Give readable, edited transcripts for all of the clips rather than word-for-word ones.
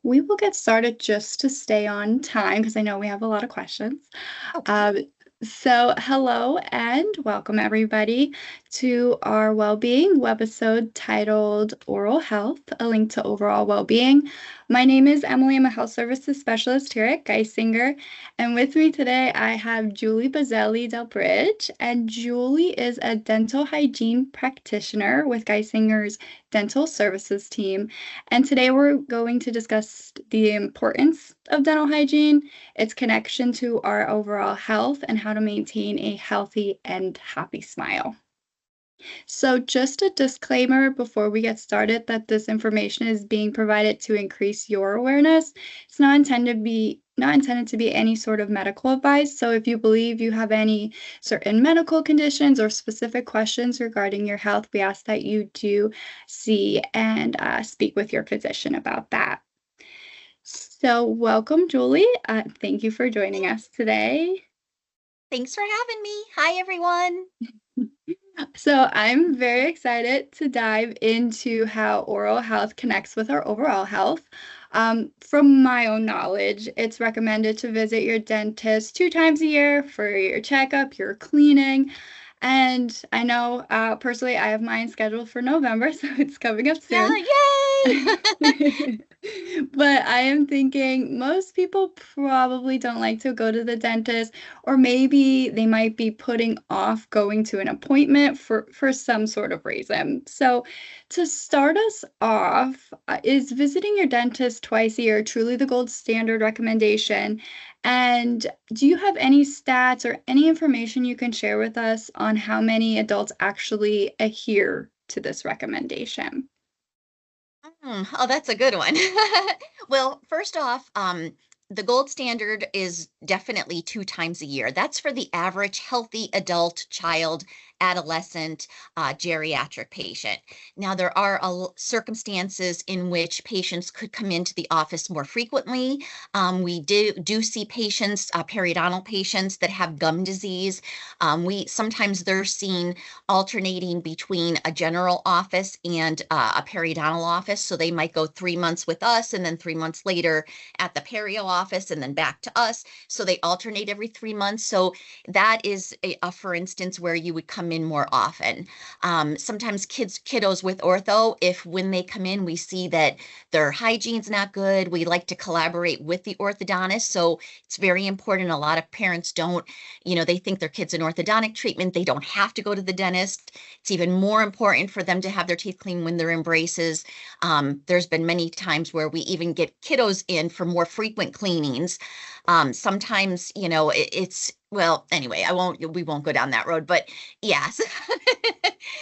We will get started just to stay on time because I know we have a lot of questions. Okay. Um, hello and welcome everybody to our Wellbeing webisode titled Oral Health, a link to overall well-being. My name is Emily. I'm a health services specialist here at Geisinger. And with me today, I have Julie Bazzelli Del Bridge. And Julie is a dental hygiene practitioner with Geisinger's dental services team. And today we're going to discuss the importance of dental hygiene, its connection to our overall health, and how to maintain a healthy and happy smile. So, just a disclaimer before we get started that this information is being provided to increase your awareness. It's not intended to be any sort of medical advice. So, if you believe you have any certain medical conditions or specific questions regarding your health, we ask that you do see and speak with your physician about that. So, welcome, Julie. Thank you for joining us today. Thanks for having me. Hi, everyone. So I'm very excited to dive into how oral health connects with our overall health. From my own knowledge, it's recommended to visit your dentist 2 times a year for your checkup, your cleaning. And I know personally, I have mine scheduled for November, so it's coming up Yeah, soon. yay! But I am thinking most people probably don't like to go to the dentist, or maybe they might be putting off going to an appointment for some sort of reason. So, to start us off, is visiting your dentist twice a year truly the gold standard recommendation? And do you have any stats or any information you can share with us on how many adults actually adhere to this recommendation? Oh, that's a good one. Well, first off, the gold standard is definitely 2 times a year. That's for the average healthy adult, child, adolescent, geriatric patient. Now, there are circumstances in which patients could come into the office more frequently. We do see patients, periodontal patients that have gum disease. We sometimes they're seen alternating between a general office and a periodontal office. So they might go 3 months with us and then 3 months later at the perio office and then back to us. So they alternate every 3 months. So that is for instance, where you would come in more often. Sometimes kiddos with ortho, if when they come in, we see that their hygiene's not good, we like to collaborate with the orthodontist. So it's very important. A lot of parents don't, they think their kid's an orthodontic treatment. They don't have to go to the dentist. It's even more important for them to have their teeth cleaned when they're in braces. There's been many times where we even get kiddos in for more frequent cleanings. Sometimes, well, anyway, we won't go down that road, but yes.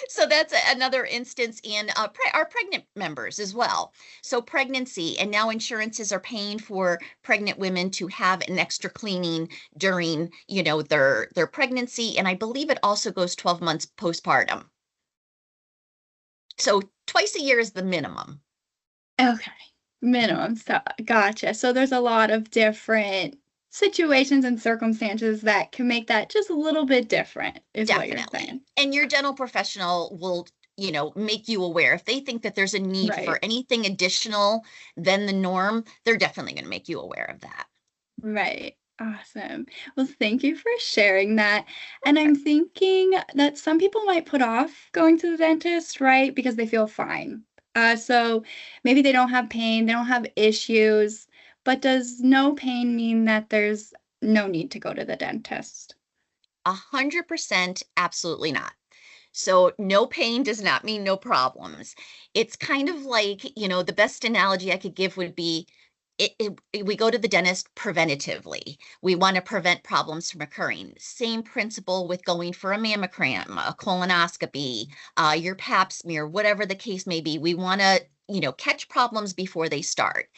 So that's another instance in our pregnant members as well. So pregnancy, and now insurances are paying for pregnant women to have an extra cleaning during, their pregnancy. And I believe it also goes 12 months postpartum. So twice a year is the minimum. Okay, minimum. So, gotcha. So there's a lot of different situations and circumstances that can make that just a little bit different, is what you're Definitely. saying. And your dental professional will, make you aware. If they think that there's a need for Right, anything additional than the norm, they're definitely going to make you aware of that. right. Awesome. Well, thank you for sharing that. And I'm thinking that some people might put off going to the dentist, right? Because they feel fine. So maybe they don't have pain, they don't have issues, but does no pain mean that there's no need to go to the dentist? 100% absolutely not. So no pain does not mean no problems. It's kind of like, the best analogy I could give would be we go to the dentist preventatively. We want to prevent problems from occurring. Same principle with going for a mammogram, a colonoscopy, your pap smear, whatever the case may be. We want to, catch problems before they start.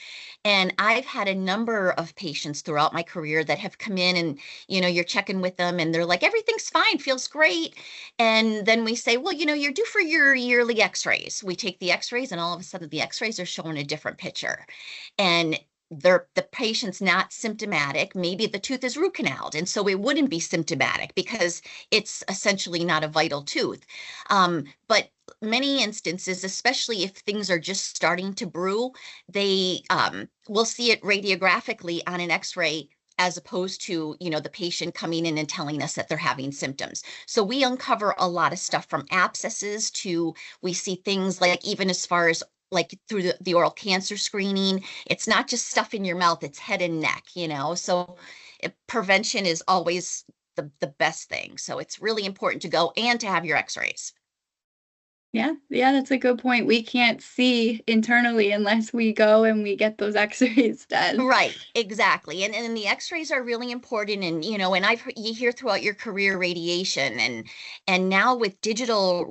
And I've had a number of patients throughout my career that have come in and, you're checking with them and they're like, everything's fine, feels great. And then we say, well, you're due for your yearly x-rays. We take the x-rays and all of a sudden the x-rays are showing a different picture. And the patient's not symptomatic. Maybe the tooth is root canaled, and so it wouldn't be symptomatic because it's essentially not a vital tooth. But many instances, especially if things are just starting to brew, they will see it radiographically on an X-ray as opposed to, the patient coming in and telling us that they're having symptoms. So we uncover a lot of stuff from abscesses to we see things like even as far as like through the oral cancer screening. It's not just stuff in your mouth, it's head and neck. So prevention is always the best thing. So it's really important to go and to have your x-rays. Yeah, yeah, that's a good point. We can't see internally unless we go and we get those x-rays done. Right, exactly. And the x-rays are really important. And, and you hear throughout your career radiation and now with digital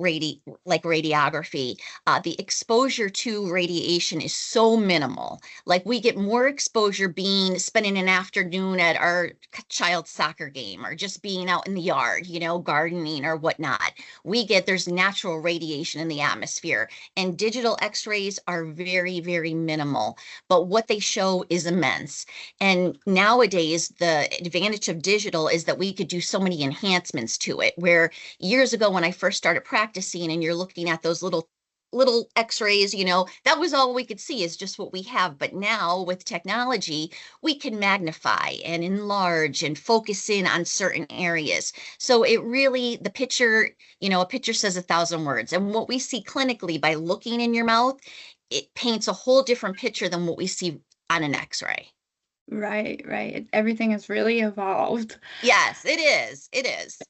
like radiography, the exposure to radiation is so minimal. Like we get more exposure spending an afternoon at our child's soccer game or just being out in the yard, gardening or whatnot. There's natural radiation in the atmosphere, and digital x-rays are very, very minimal, but what they show is immense. And nowadays, the advantage of digital is that we could do so many enhancements to it. Where years ago, when I first started practicing, and you're looking at those little x-rays, that was all we could see is just what we have. But now with technology, we can magnify and enlarge and focus in on certain areas. So it really, the picture, a picture says 1,000 words. And what we see clinically by looking in your mouth, it paints a whole different picture than what we see on an x-ray. Right, right. Everything has really evolved. Yes, it is. It is.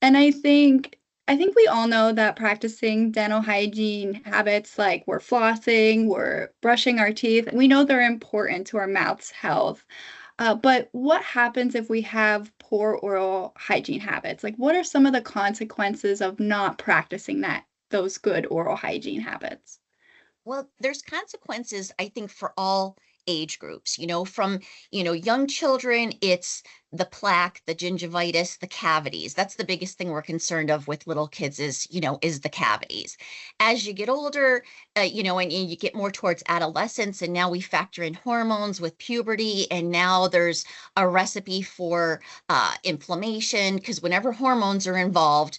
And I think we all know that practicing dental hygiene habits like we're flossing, we're brushing our teeth, we know they're important to our mouth's health. But what happens if we have poor oral hygiene habits? Like, what are some of the consequences of not practicing those good oral hygiene habits? Well, there's consequences, I think, for all age groups, from, young children, it's the plaque, the gingivitis, the cavities. That's the biggest thing we're concerned of with little kids is the cavities. As you get older, and you get more towards adolescence, and now we factor in hormones with puberty, and now there's a recipe for inflammation, because whenever hormones are involved,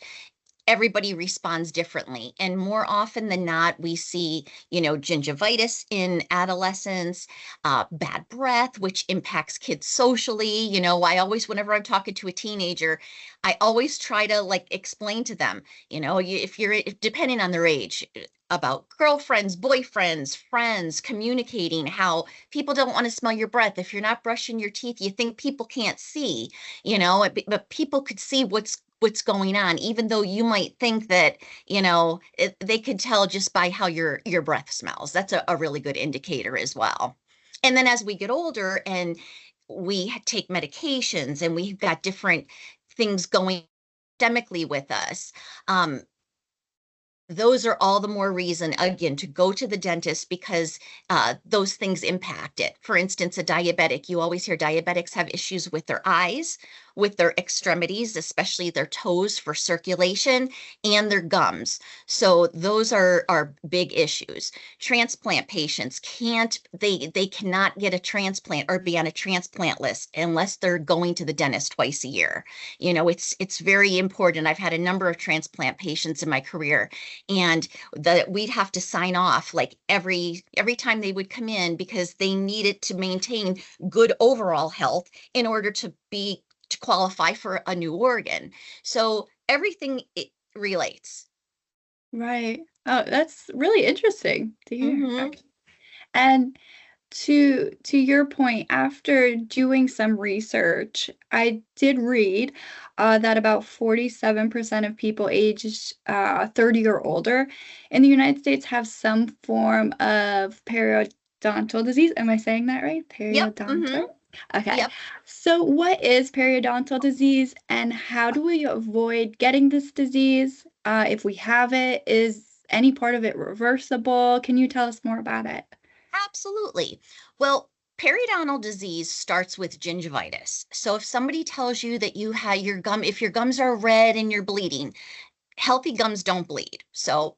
everybody responds differently. And more often than not, we see, gingivitis in adolescence, bad breath, which impacts kids socially. I always, whenever I'm talking to a teenager, I always try to like explain to them, if depending on their age, about girlfriends, boyfriends, friends, communicating how people don't want to smell your breath. If you're not brushing your teeth, you think people can't see, but people could see what's going on, even though you might think that they could tell just by how your breath smells. That's a really good indicator as well. And then as we get older and we take medications and we've got different things going systemically with us, those are all the more reason, again, to go to the dentist because those things impact it. For instance, a diabetic, you always hear diabetics have issues with their eyes, with their extremities, especially their toes for circulation, and their gums. So those are big issues. Transplant patients they cannot get a transplant or be on a transplant list unless they're going to the dentist twice a year. It's very important. I've had a number of transplant patients in my career, and we'd have to sign off like every time they would come in because they needed to maintain good overall health in order to qualify for a new organ. So everything it relates. Right. Oh, that's really interesting to hear, Hmm. actually. And to your point, after doing some research, I did read that about 47% of people aged 30 or older in the United States have some form of periodontal disease. Am I saying that right? Yep. Hmm. Periodontal? Okay. Yep. So, what is periodontal disease and how do we avoid getting this disease? If we have it, is any part of it reversible? Can you tell us more about it? Absolutely. Well, periodontal disease starts with gingivitis. So if somebody tells you that you have if your gums are red and you're bleeding, healthy gums don't bleed. So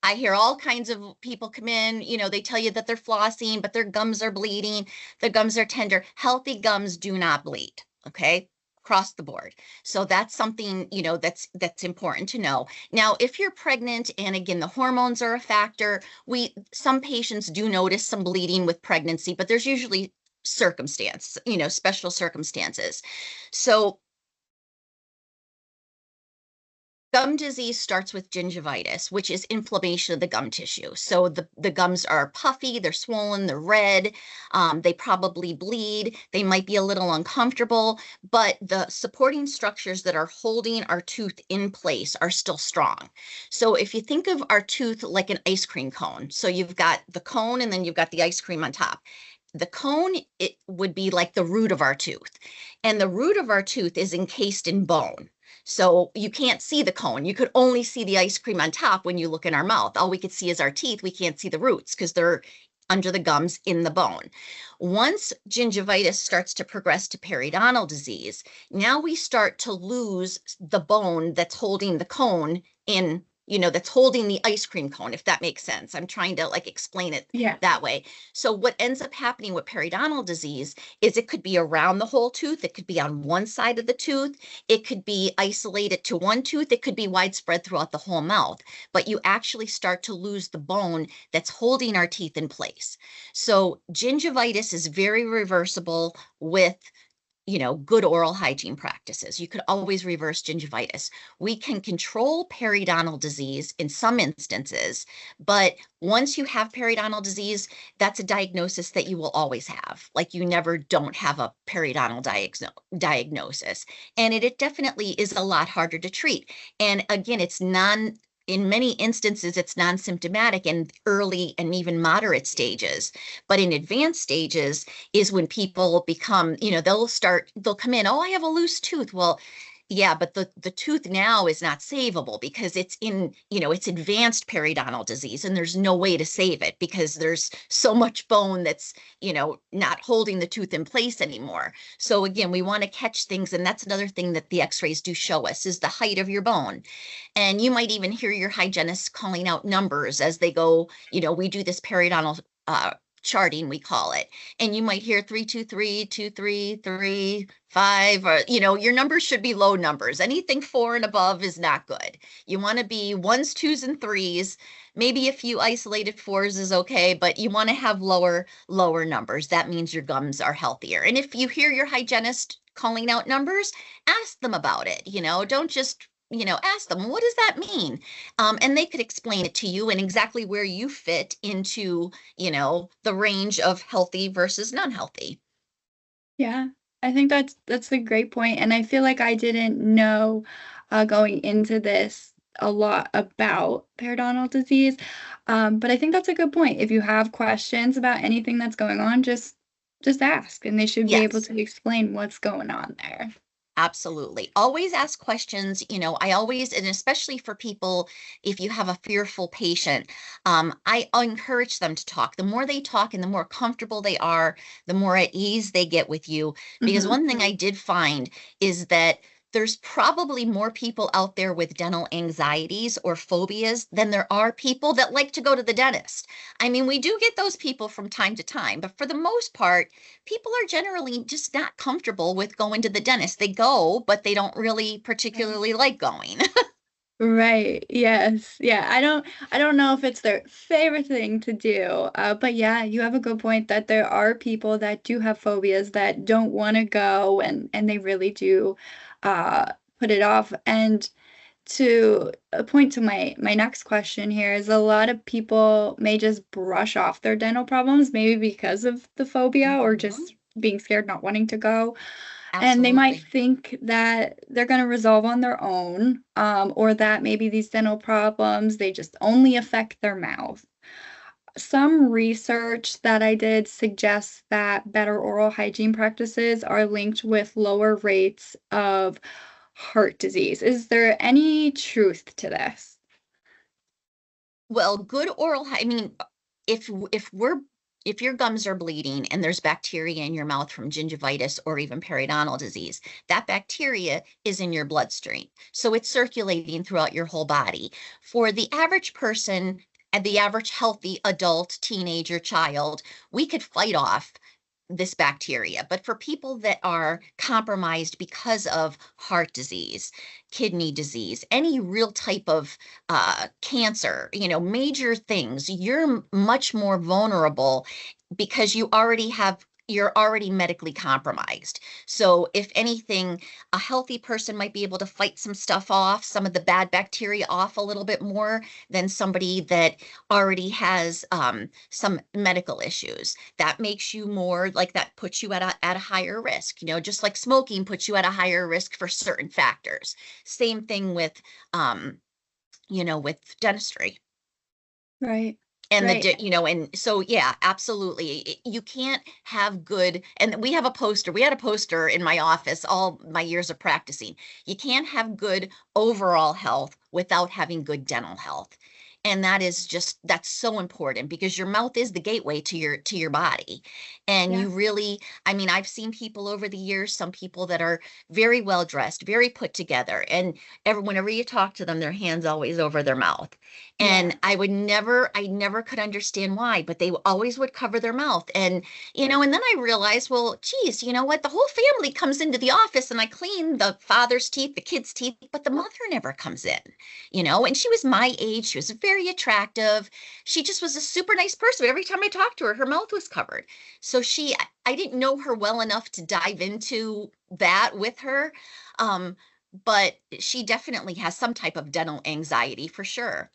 I hear all kinds of people come in, they tell you that they're flossing, but their gums are bleeding, their gums are tender. Healthy gums do not bleed, okay? Across the board. So that's something, that's important to know. Now, if you're pregnant, and again, the hormones are a factor, some patients do notice some bleeding with pregnancy, but there's usually special circumstances. So gum disease starts with gingivitis, which is inflammation of the gum tissue. So the gums are puffy, they're swollen, they're red, they probably bleed, they might be a little uncomfortable, but the supporting structures that are holding our tooth in place are still strong. So if you think of our tooth like an ice cream cone, so you've got the cone and then you've got the ice cream on top. The cone, it would be like the root of our tooth, and the root of our tooth is encased in bone. So you can't see the cone. You could only see the ice cream on top when you look in our mouth. All we could see is our teeth. We can't see the roots because they're under the gums in the bone. Once gingivitis starts to progress to periodontal disease, now we start to lose the bone that's holding the cone in, that's holding the ice cream cone, if that makes sense. I'm trying to like explain it Yeah. that way. So what ends up happening with periodontal disease is it could be around the whole tooth. It could be on one side of the tooth. It could be isolated to one tooth. It could be widespread throughout the whole mouth, but you actually start to lose the bone that's holding our teeth in place. So gingivitis is very reversible with good oral hygiene practices. You could always reverse gingivitis. We can control periodontal disease in some instances, but once you have periodontal disease, that's a diagnosis that you will always have. Like you never don't have a periodontal diagnosis. And it definitely is a lot harder to treat. And again, in many instances, it's non-symptomatic in early and even moderate stages. But in advanced stages is when people become, they'll come in, oh, I have a loose tooth. Well, yeah, but the tooth now is not savable because it's it's advanced periodontal disease and there's no way to save it because there's so much bone that's, not holding the tooth in place anymore. So again, we want to catch things. And that's another thing that the x-rays do show us is the height of your bone. And you might even hear your hygienist calling out numbers as they go, we do this periodontal charting, we call it. And you might hear 323, 233, 5, or, your numbers should be low numbers. Anything 4 and above is not good. You want to be 1s, 2s, and 3s. Maybe a few isolated 4s is okay, but you want to have lower numbers. That means your gums are healthier. And if you hear your hygienist calling out numbers, ask them about it. Don't just ask them, what does that mean? And they could explain it to you and exactly where you fit into, the range of healthy versus non-healthy. Yeah, I think that's a great point, and I feel like I didn't know going into this a lot about periodontal disease, but I think that's a good point. If you have questions about anything that's going on, just ask, and they should be able Yes. to explain what's going on there. Absolutely. Always ask questions. I always, and especially for people, if you have a fearful patient, I encourage them to talk. The more they talk and the more comfortable they are, the more at ease they get with you. Because Mhm. one thing I did find is that there's probably more people out there with dental anxieties or phobias than there are people that like to go to the dentist. I mean, we do get those people from time to time, but for the most part, people are generally just not comfortable with going to the dentist. They go, but they don't really Right. particularly like going. Right. Yes. Yeah. I don't know if it's their favorite thing to do. But yeah, you have a good point that there are people that do have phobias that don't want to go and they really do put it off. And to a point to my next question here is a lot of people may just brush off their dental problems, maybe because of the phobia or Mhm. just being scared, not wanting to go. And they might Absolutely. think that they're going to resolve on their own, or that maybe these dental problems, they just only affect their mouth. Some research that I did suggests that better oral hygiene practices are linked with lower rates of heart disease. Is there any truth to this? Well, good I mean, if if your gums are bleeding and there's bacteria in your mouth from gingivitis or even periodontal disease, that bacteria is in your bloodstream. So it's circulating throughout your whole body. For the average person, the average healthy adult, teenager, child, we could fight off this bacteria. But for people that are compromised because of heart disease, kidney disease, any real type of cancer, major things, you're much more vulnerable because you're already medically compromised. So if anything, a healthy person might be able to fight some stuff off, some of the bad bacteria off a little bit more than somebody that already has some medical issues. That makes you more like that puts you at a higher risk, just like smoking puts you at a higher risk for certain factors. Same thing with with dentistry. Right. And Right. and so yeah, absolutely, you can't have good, and we had a poster in my office all my years of practicing. You can't have good overall health without having good dental health. And that's so important because your mouth is the gateway to your body. And Yeah. you really, I mean, I've seen people over the years, some people that are very well dressed, very put together, and whenever you talk to them, their hands always over their mouth. Yeah. And I never could understand why, but they always would cover their mouth. And, and then I realized, well, geez, you know what? The whole family comes into the office and I clean the father's teeth, the kids' teeth, but the mother never comes in, and she was my age. She was very attractive. She just was a super nice person. But every time I talked to her, her mouth was covered. So I didn't know her well enough to dive into that with her. Um, but she definitely has some type of dental anxiety for sure.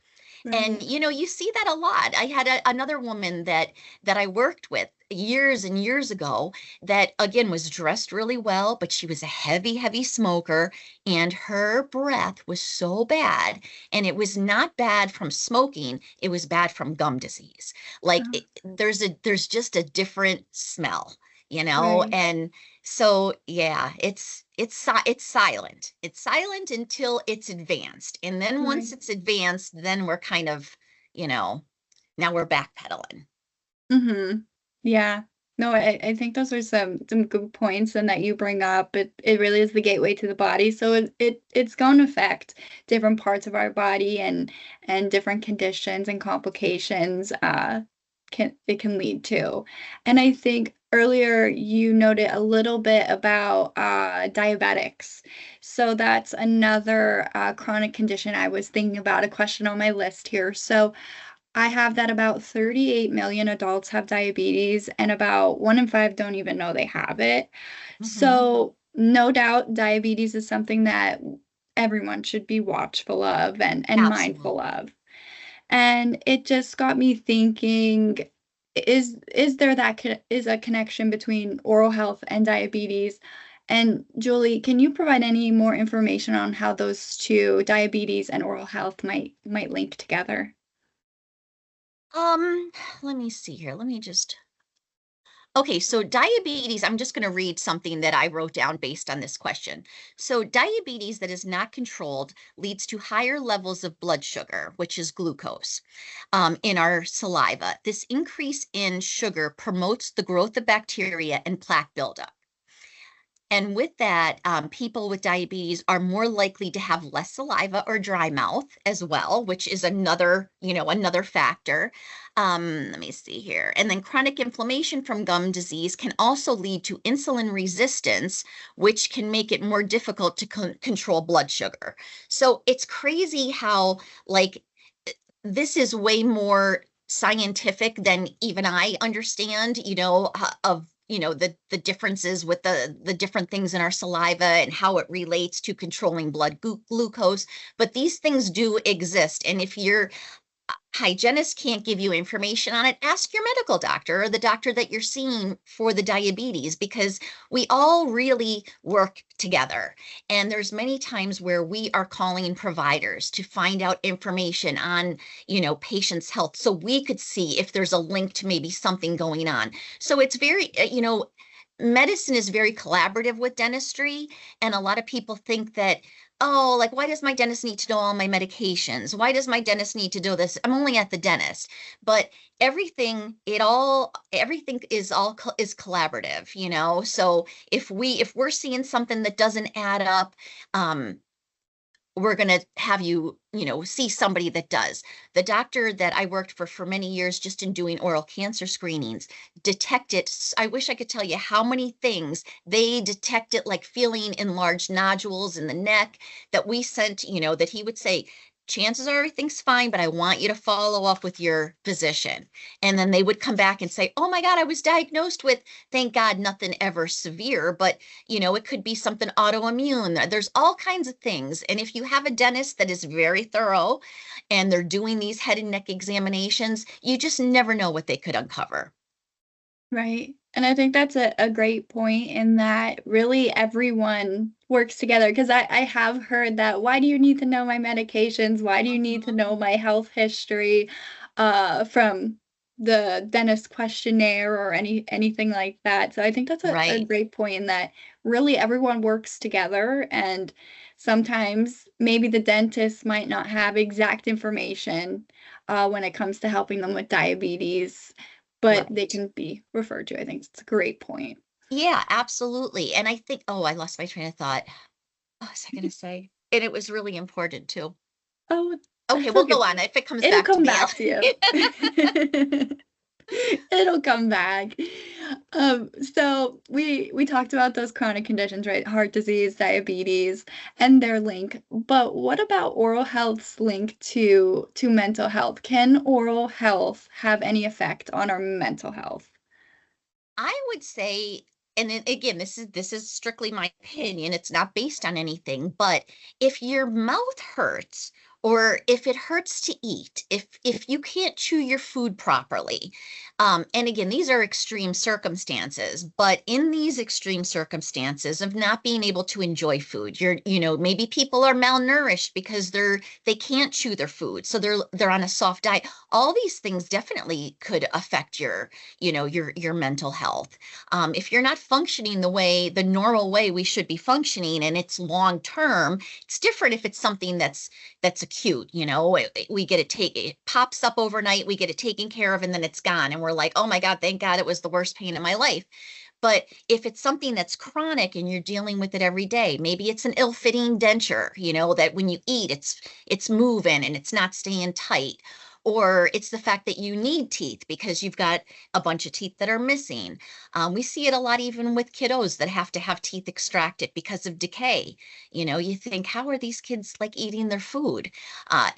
And Right. you see that a lot. I had another woman that I worked with years and years ago that again was dressed really well, but she was a heavy smoker, and her breath was so bad. And it was not bad from smoking, it was bad from gum disease. Like Oh, there's just a different smell, right. and so yeah, it's silent. It's silent until it's advanced. And then once Right. it's advanced, then we're kind of, you know, now we're backpedaling. Mm-hmm. Yeah. No, I think those are some good points and that you bring up. It really is the gateway to the body. So it's going to affect different parts of our body and different conditions and complications can lead to. And I think earlier you noted a little bit about diabetics. So that's another chronic condition I was thinking about, a question on my list here. So I have that about 38 million adults have diabetes, and about 1 in 5 don't even know they have it. Hmm. So, no doubt, diabetes is something that everyone should be watchful of and mindful Absolutely. of. And it just got me thinking, is there is a connection between oral health and diabetes? And Julie, can you provide any more information on how those two, diabetes and oral health, might link together? Um, let me see here. Let me just Okay, so diabetes, I'm just going to read something that I wrote down based on this question. So, diabetes that is not controlled leads to higher levels of blood sugar, which is glucose, in our saliva. This increase in sugar promotes the growth of bacteria and plaque buildup. And with that, people with diabetes are more likely to have less saliva or dry mouth as well, which is another factor. Let me see here. And then chronic inflammation from gum disease can also lead to insulin resistance, which can make it more difficult to control blood sugar. So it's crazy how, like, this is way more scientific than even I understand, of the differences with the different things in our saliva and how it relates to controlling blood glucose. But these things do exist. And if you're hygienist can't give you information on it, ask your medical doctor or the doctor that you're seeing for the diabetes, because we all really work together. And there's many times where we are calling providers to find out information on, patients' health so we could see if there's a link to maybe something going on. So it's very, medicine is very collaborative with dentistry. And a lot of people think that, oh, like, why does my dentist need to know all my medications? Why does my dentist need to do this? I'm only at the dentist. But everything is collaborative, So if we're seeing something that doesn't add up, um, we're going to have you, see somebody that does. The doctor that I worked for many years just in doing oral cancer screenings detected, I wish I could tell you how many things they detected, like feeling enlarged nodules in the neck that we sent, that he would say, chances are everything's fine, but I want you to follow up with your physician. And then they would come back and say, oh my God, I was diagnosed with, thank God, nothing ever severe, but it could be something autoimmune. There's all kinds of things. And if you have a dentist that is very thorough and they're doing these head and neck examinations, you just never know what they could uncover. Right. And I think that's a great point in that really everyone works together because I have heard that why do you need to know my medications? Why do you need to Mhm. know my health history from the dentist questionnaire or anything like that? So I think that's a Right. great point in that really everyone works together and sometimes maybe the dentist might not have exact information when it comes to helping them with diabetes but they Right. can be referred to. I think it's a great point. Yeah, absolutely. And I think, oh, I lost my train of thought. What was I going to say? And it was really important too. Oh, Okay, that's we'll okay. go on. If it comes It'll back to come me, back to you. It'll come back. So we talked about those chronic conditions, right? Heart disease, diabetes, and their link. But what about oral health's link to mental health? Can oral health have any effect on our mental health? I would say, and then again, this is strictly my opinion. It's not based on anything, but if your mouth hurts or if it hurts to eat, if you can't chew your food properly, and again, these are extreme circumstances, but in these extreme circumstances of not being able to enjoy food, maybe people are malnourished because they can't chew their food, so they're on a soft diet. All these things definitely could affect your mental health. If you're not functioning the normal way we should be functioning, and it's long term, it's different if it's something that's acute. We get it pops up overnight, we get it taken care of, and then it's gone, and we're like, oh my God, thank God, it was the worst pain in my life. But if it's something that's chronic and you're dealing with it every day, maybe it's an ill-fitting denture, that when you eat, it's moving and it's not staying tight. Or it's the fact that you need teeth because you've got a bunch of teeth that are missing. We see it a lot even with kiddos that have to have teeth extracted because of decay. You think, how are these kids like eating their food?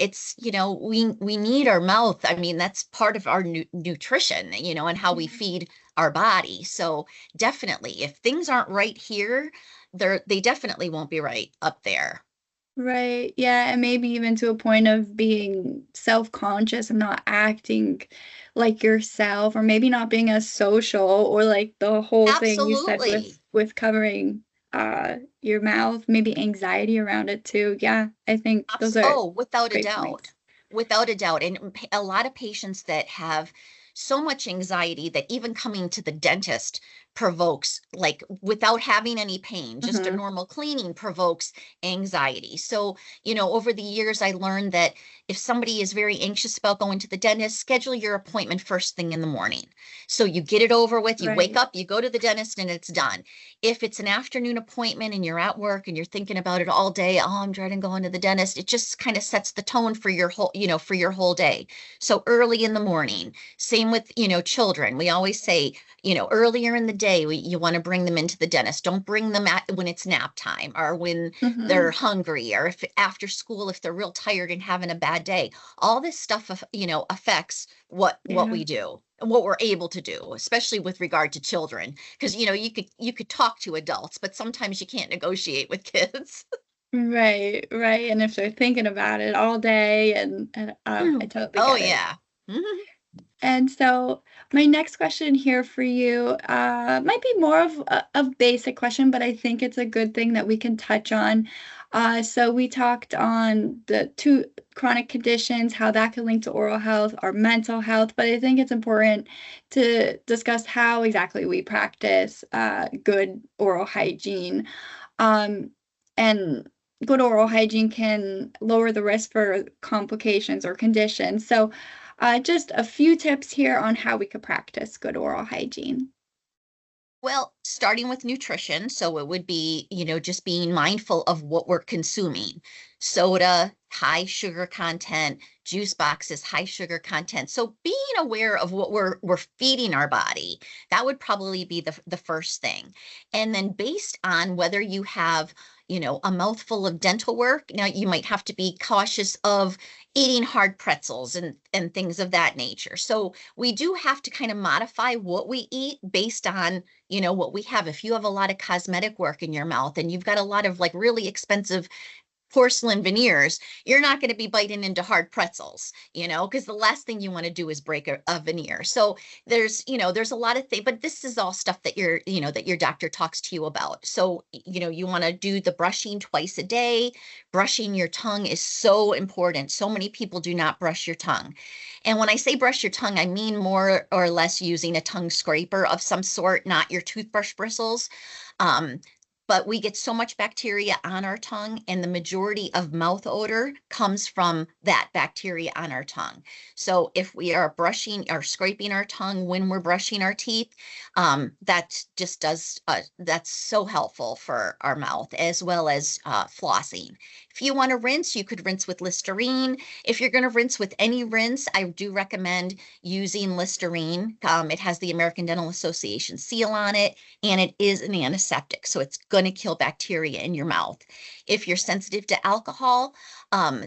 We need our mouth. I mean, that's part of our nutrition, and how we feed our body. So definitely, if things aren't right here, they definitely won't be right up there. Right. Yeah. And maybe even to a point of being self-conscious and not acting like yourself, or maybe not being as social, or like the whole thing you said Absolutely. with covering your mouth, maybe anxiety around it too. Yeah, I think those are Oh, without a great doubt. points. Without a doubt. And a lot of patients that have so much anxiety that even coming to the dentist provokes, like without having any pain, just a Hmm. normal cleaning provokes anxiety. So, over the years, I learned that if somebody is very anxious about going to the dentist, schedule your appointment first thing in the morning. So you get it over with, you wake Right. up, you go to the dentist, and it's done. If it's an afternoon appointment and you're at work and you're thinking about it all day, oh, I'm dreading going to the dentist, it just kind of sets the tone for your whole day. So early in the morning, same with, children. We always say, earlier in the day, you want to bring them into the dentist. Don't bring them when it's nap time or when they're Hmm. hungry or if after school, if they're real tired and having a bad day. All this stuff, affects what Yeah. we do and what we're able to do, especially with regard to children, because you could talk to adults, but sometimes you can't negotiate with kids. Right, right. And if they're thinking about it all day and I totally Oh get it. yeah. Mhm. And so my next question here for you might be more of a basic question, but I think it's a good thing that we can touch on. So we talked on the two chronic conditions, how that can link to oral health or mental health, but I think it's important to discuss how exactly we practice good oral hygiene. Um, and good oral hygiene can lower the risk for complications or conditions. So just a few tips here on how we could practice good oral hygiene. Well, starting with nutrition. So it would be, just being mindful of what we're consuming. Soda, high sugar content, juice boxes, high sugar content. So being aware of what we're feeding our body, that would probably be the first thing. And then based on whether you have, a mouthful of dental work, now you might have to be cautious of eating hard pretzels and things of that nature. So we do have to kind of modify what we eat based on what we have. If you have a lot of cosmetic work in your mouth and you've got a lot of like really expensive porcelain veneers, you're not going to be biting into hard pretzels, because the last thing you want to do is break a veneer. So there's a lot of things, but this is all stuff that that your doctor talks to you about. So, you want to do the brushing twice a day. Brushing your tongue is so important. So many people do not brush your tongue. And when I say brush your tongue, I mean more or less using a tongue scraper of some sort, not your toothbrush bristles. Um, but we get so much bacteria on our tongue, and the majority of mouth odor comes from that bacteria on our tongue. So if we are brushing or scraping our tongue when we're brushing our teeth, that just does, that's so helpful for our mouth, as well as flossing. If you want to rinse, you could rinse with Listerine. If you're going to rinse with any rinse, I do recommend using Listerine. It has the American Dental Association seal on it, and it is an antiseptic, so it's going to kill bacteria in your mouth. If you're sensitive to alcohol, um,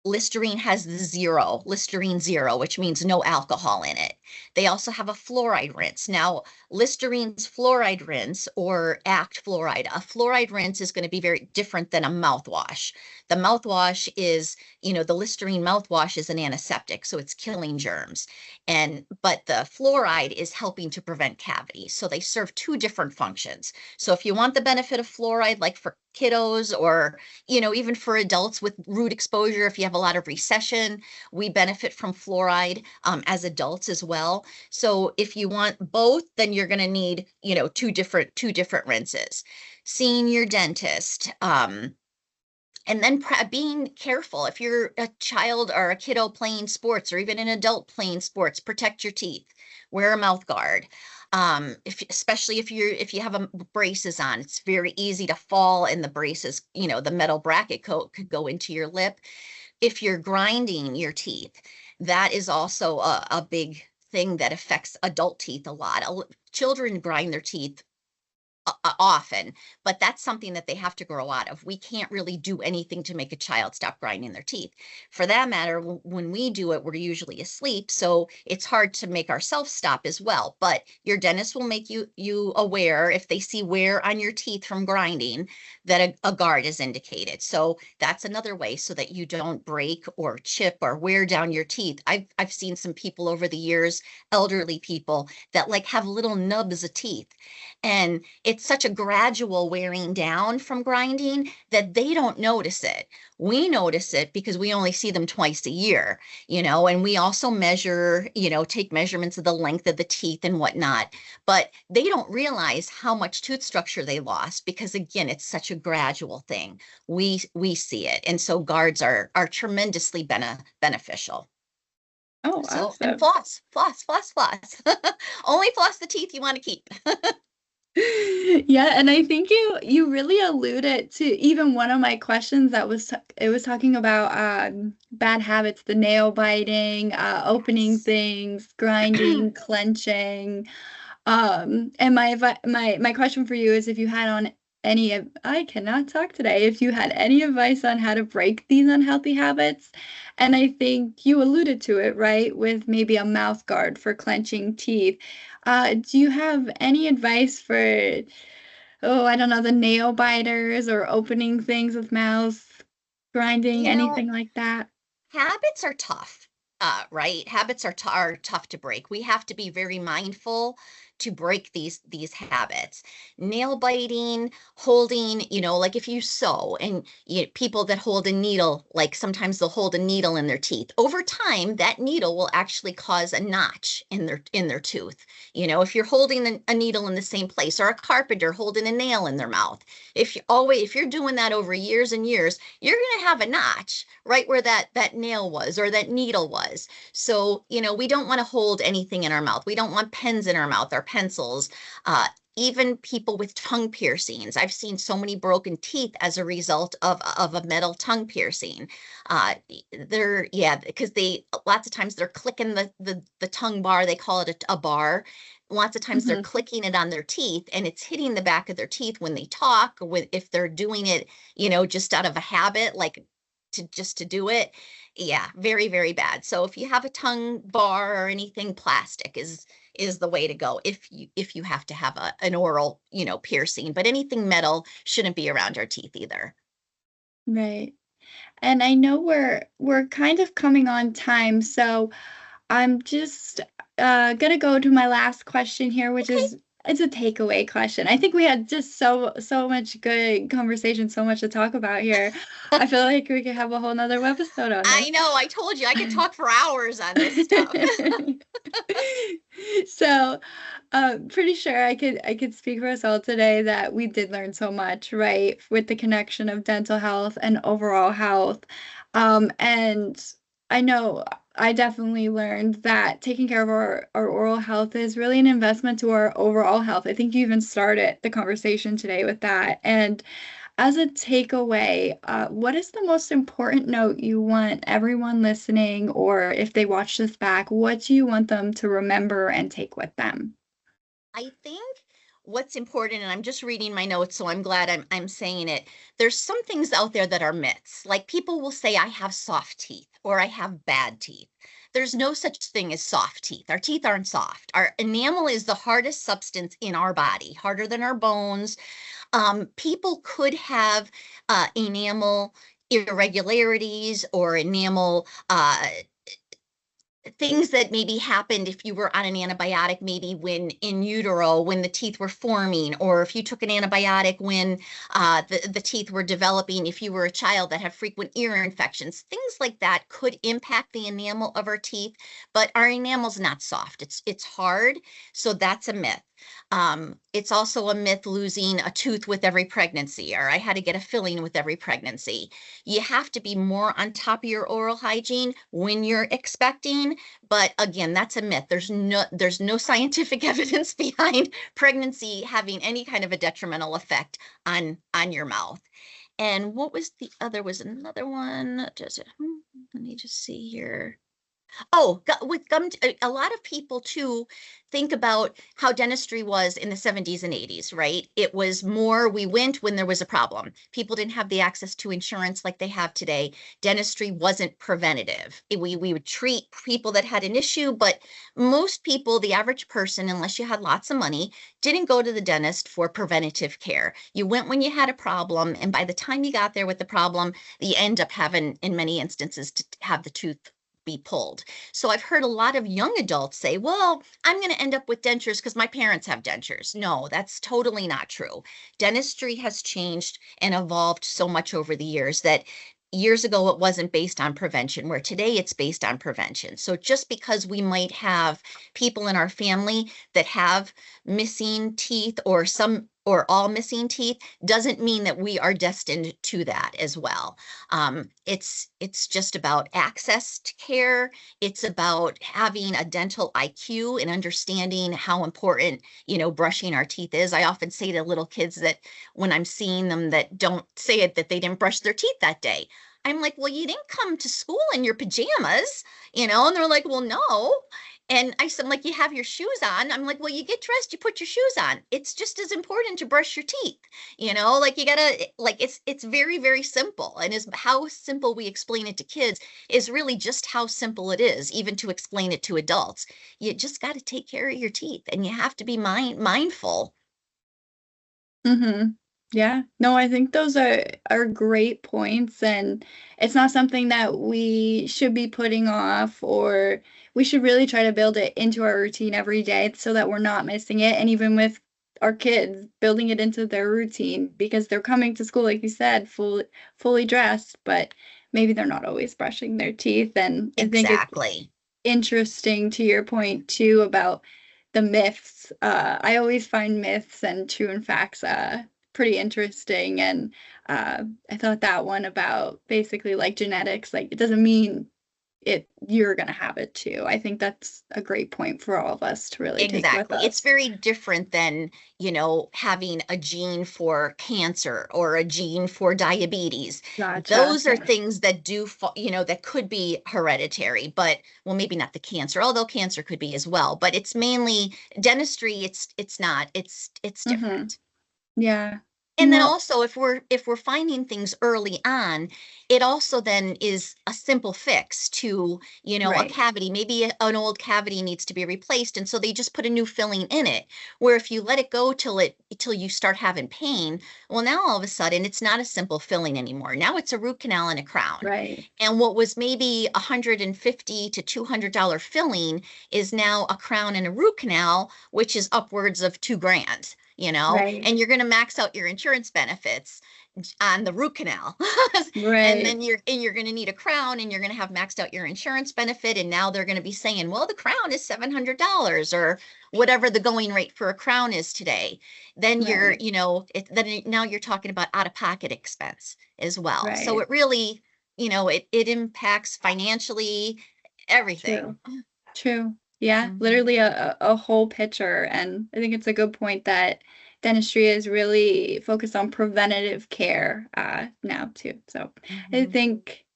Listerine has the Listerine zero, which means no alcohol in it. They also have a fluoride rinse. Now, Listerine's fluoride rinse or Act fluoride, a fluoride rinse is going to be very different than a mouthwash. The mouthwash is, the Listerine mouthwash is an antiseptic, so it's killing germs. But the fluoride is helping to prevent cavities. So they serve two different functions. So if you want the benefit of fluoride, like for kiddos or even for adults with root exposure, if you have a lot of recession, we benefit from fluoride as adults as well. So if you want both, then you're going to need, two different rinses. Seeing your dentist, and then being careful. If you're a child or a kiddo playing sports, or even an adult playing sports, protect your teeth. Wear a mouth guard. Especially if you have braces on, it's very easy to fall, and the braces, the metal bracket could go into your lip. If you're grinding your teeth, that is also a big thing that affects adult teeth a lot. Children grind their teeth often, but that's something that they have to grow out of. We can't really do anything to make a child stop grinding their teeth. For that matter, when we do it, we're usually asleep, so it's hard to make ourselves stop as well. But your dentist will make you aware if they see wear on your teeth from grinding, that a guard is indicated. So that's another way so that you don't break or chip or wear down your teeth. I've seen some people over the years, elderly people, that like have little nubs of teeth, and it's such a gradual wearing down from grinding that they don't notice it. We notice it because we only see them twice a year, and we also measure, take measurements of the length of the teeth and whatnot. But they don't realize how much tooth structure they lost because, again, it's such a gradual thing. We see it. And so guards are tremendously beneficial. Oh, So, and awesome. floss, floss, floss, floss. Only floss the teeth you want to keep. Yeah, and I think you really alluded to even one of my questions that it was talking about bad habits, the nail biting, opening Yes. things, grinding, clenching. And my question for you is if you had on I cannot talk today, if you had any advice on how to break these unhealthy habits. And I think you alluded to it, right, with maybe a mouth guard for clenching teeth. Do you have any advice for, oh, I don't know, the nail biters or opening things with mouths, grinding, You know, anything like that? habits are tough, right? Habits are tough to break. We have to be very mindful to break these habits. Nail biting, holding, like if you sew, and people that hold a needle, like sometimes they'll hold a needle in their teeth. Over time, that needle will actually cause a notch in their tooth. If you're holding a needle in the same place, or a carpenter holding a nail in their mouth, if you're doing that over years and years, you're going to have a notch right where that nail was or that needle was. So, we don't want to hold anything in our mouth. We don't want pens in our mouth or pencils. even people with tongue piercings. I've seen so many broken teeth as a result of a metal tongue piercing. Yeah, because lots of times they're clicking the tongue bar, they call it a bar. Lots of times they're Hmm. clicking it on their teeth and it's hitting the back of their teeth when they talk, if they're doing it, just out of a habit, like just to do it. Yeah, very, very bad. So if you have a tongue bar or anything, plastic is the way to go if you have to have an oral, piercing, but anything metal shouldn't be around our teeth either. Right. And I know we're kind of coming on time, so I'm just gonna go to my last question here, which Okay. is it's a takeaway question. I think we had just so much good conversation, so much to talk about here. I feel like we could have a whole nother webisode on I this. know, I told you I could talk for hours on this stuff. So, pretty sure I could speak for us all today that we did learn so much, right, with the connection of dental health and overall health. And I know I definitely learned that taking care of our oral health is really an investment to our overall health. I think you even started the conversation today with that. And as a takeaway, what is the most important note you want everyone listening, or if they watch this back, what do you want them to remember and take with them? I think what's important, and I'm just reading my notes, so I'm glad I'm saying it. There's some things out there that are myths. Like people will say, I have soft teeth or I have bad teeth. There's no such thing as soft teeth. Our teeth aren't soft. Our enamel is the hardest substance in our body, harder than our bones. People could have enamel irregularities or enamel things that maybe happened if you were on an antibiotic, maybe when in utero, when the teeth were forming, or if you took an antibiotic when the teeth were developing, if you were a child that had frequent ear infections, things like that could impact the enamel of our teeth. But our enamel's not soft, it's hard. So that's a myth. It's also a myth losing a tooth with every pregnancy, or I had to get a filling with every pregnancy. You have to be more on top of your oral hygiene when you're expecting, but again, that's a myth. There's no scientific evidence behind pregnancy having any kind of a detrimental effect on your mouth. And what was the other? Was another one? Let me just see here. Oh, with gum, a lot of people too think about how dentistry was in the 70s and 80s, right? It was more, we went when there was a problem. People didn't have the access to insurance like they have today. Dentistry wasn't preventative. We would treat people that had an issue, but most people, the average person, unless you had lots of money, didn't go to the dentist for preventative care. You went when you had a problem, and by the time you got there with the problem, you end up having, in many instances, to have the tooth be pulled. So I've heard a lot of young adults say, well, I'm going to end up with dentures because my parents have dentures. No, that's totally not true. Dentistry has changed and evolved so much over the years that years ago it wasn't based on prevention, where today it's based on prevention. So just because we might have people in our family that have missing teeth or some or all missing teeth doesn't mean that we are destined to that as well. It's just about access to care. It's about having a dental IQ and understanding how important, brushing our teeth is. I often say to little kids that when I'm seeing them that don't say it, that they didn't brush their teeth that day. I'm like, well, you didn't come to school in your pajamas, and they're like, well, no. And I said, like, you have your shoes on. I'm like, well, you get dressed, you put your shoes on. It's just as important to brush your teeth, like you gotta, like, it's very, very simple. And is how simple we explain it to kids is really just how simple it is, even to explain it to adults. You just got to take care of your teeth and you have to be mindful. Mm-hmm. Yeah. No, I think those are great points, and it's not something that we should be putting off, or we should really try to build it into our routine every day so that we're not missing it. And even with our kids, building it into their routine because they're coming to school, like you said, fully dressed, but maybe they're not always brushing their teeth. And I think it's Exactly. interesting to your point too about the myths. I always find myths and true and facts pretty interesting. And I thought that one about basically like genetics, like it doesn't mean you're going to have it too. I think that's a great point for all of us to really take with Exactly. It's us. very different than, having a gene for cancer or a gene for diabetes. Gotcha. Those are Yeah. things that that could be hereditary, but well, maybe not the cancer, although cancer could be as well. But it's mainly dentistry. It's not. It's Mm-hmm. different. Yeah. And then Well, also if we're finding things early on, it also then is a simple fix to, a right. cavity. Maybe an old cavity needs to be replaced, and so they just put a new filling in it. Where if you let it go till you start having pain, well, now all of a sudden it's not a simple filling anymore. Now it's a root canal and a crown. Right. And what was maybe $150 to $200 filling is now a crown and a root canal, which is upwards of 2 grand, Right. and you're going to max out your insurance benefits on the root canal. And Right. then you're going to need a crown, and you're going to have maxed out your insurance benefit, and now they're going to be saying, well, the crown is $700 or whatever the going rate for a crown is today. Then Right. now you're talking about out of pocket expense as well. So Right. it really, it impacts financially everything. True. True. Yeah, Mhm. literally a whole picture. And I think it's a good point that dentistry is really focused on preventative care now too. So I Mhm. think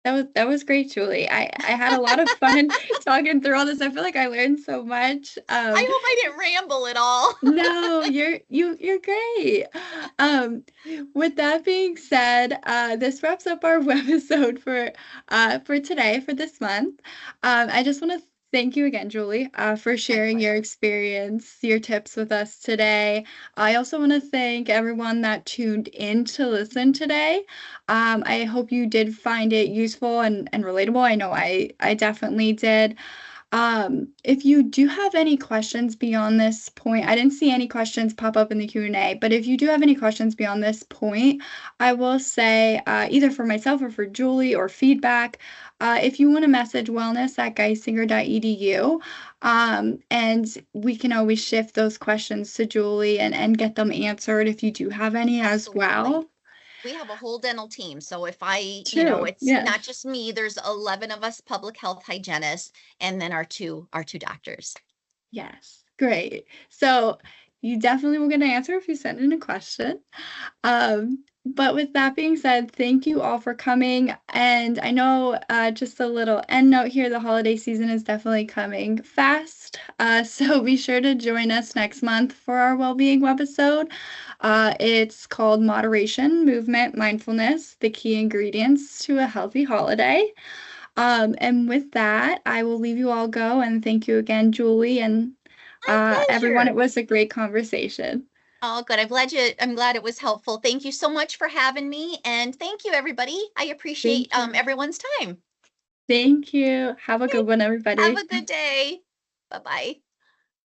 that was great, Julie. I had a lot of fun talking through all this. I feel like I learned so much. I hope I didn't ramble at all. No, you're great. Um, with that being said, this wraps up our webisode for today, for this month. I just want to thank you again, Julie, for My sharing your pleasure. experience, your tips with us today. I also want to thank everyone that tuned in to listen today. I hope you did find it useful and relatable. I know I definitely did. If you do have any questions beyond this point, I didn't see any questions pop up in the Q&A, but if you do have any questions beyond this point, I will say either for myself or for Julie or feedback, if you want to message wellness@geisinger.edu, and we can always shift those questions to Julie and get them answered if you do have any as Absolutely. well. We have a whole dental team. So True. it's Yeah. not just me. There's 11 of us public health hygienists, and then our two doctors. Yes. Great. So you definitely will get an answer if you send in a question. But with that being said, thank you all for coming. And I know just a little end note here, the holiday season is definitely coming fast. So be sure to join us next month for our well-being webisode. It's called Moderation, Movement, Mindfulness, the Key Ingredients to a Healthy Holiday. And with that, I will leave you all go and thank you again, Julie, and My everyone. pleasure. It was a great conversation. Oh, good. I'm glad it was helpful. Thank you so much for having me. And thank you, everybody. I appreciate Thank you. everyone's time. Thank you. Have a good Okay. one, Have everybody. a good day. Bye-bye.